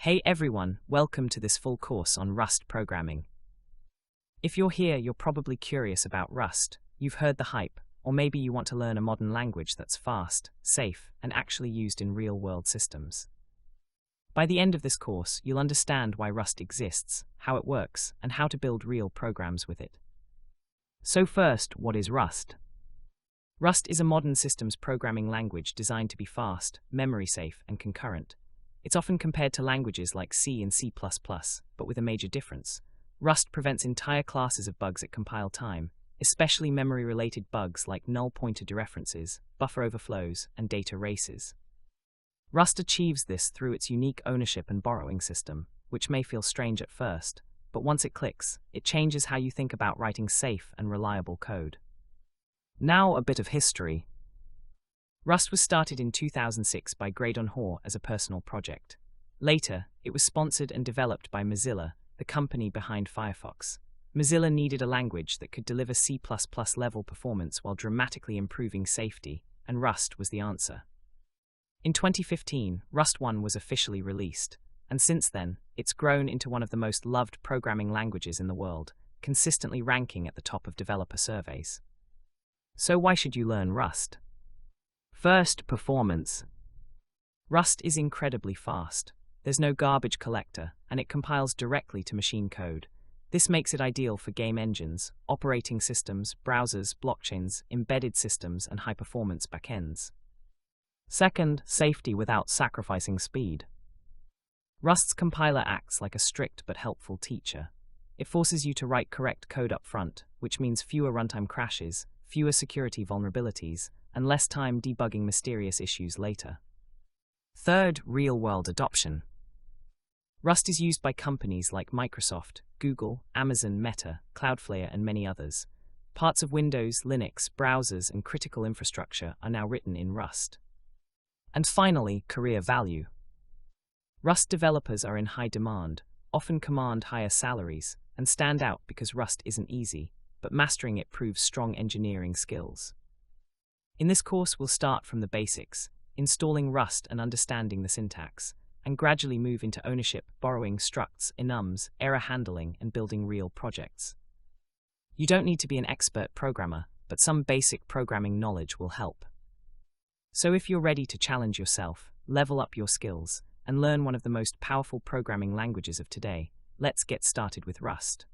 Hey everyone, welcome to this full course on Rust programming. If you're here, you're probably curious about Rust. You've heard the hype, or maybe you want to learn a modern language that's fast, safe, and actually used in real-world systems. By the end of this course, you'll understand why Rust exists, how it works, and how to build real programs with it. So first, what is Rust? Rust is a modern systems programming language designed to be fast, memory-safe, and concurrent. It's often compared to languages like C and C++, but with a major difference. Rust prevents entire classes of bugs at compile time, especially memory-related bugs like null-pointer dereferences, buffer overflows, and data races. Rust achieves this through its unique ownership and borrowing system, which may feel strange at first, but once it clicks, it changes how you think about writing safe and reliable code. Now a bit of history. Rust was started in 2006 by Graydon Hoare as a personal project. Later, it was sponsored and developed by Mozilla, the company behind Firefox. Mozilla needed a language that could deliver C++ level performance while dramatically improving safety, and Rust was the answer. In 2015, Rust 1 was officially released, and since then, it's grown into one of the most loved programming languages in the world, consistently ranking at the top of developer surveys. So why should you learn Rust? First, performance. Rust is incredibly fast. There's no garbage collector, and it compiles directly to machine code. This makes it ideal for game engines, operating systems, browsers, blockchains, embedded systems, and high-performance backends. Second, safety without sacrificing speed. Rust's compiler acts like a strict but helpful teacher. It forces you to write correct code up front, which means fewer runtime crashes, fewer security vulnerabilities, and less time debugging mysterious issues later. Third, real-world adoption. Rust is used by companies like Microsoft, Google, Amazon, Meta, Cloudflare, and many others. Parts of Windows, Linux, browsers, and critical infrastructure are now written in Rust. And finally, career value. Rust developers are in high demand, often command higher salaries, and stand out because Rust isn't easy, but mastering it proves strong engineering skills. In this course, we'll start from the basics, installing Rust and understanding the syntax, and gradually move into ownership, borrowing structs, enums, error handling, and building real projects. You don't need to be an expert programmer, but some basic programming knowledge will help. So if you're ready to challenge yourself, level up your skills, and learn one of the most powerful programming languages of today, let's get started with Rust.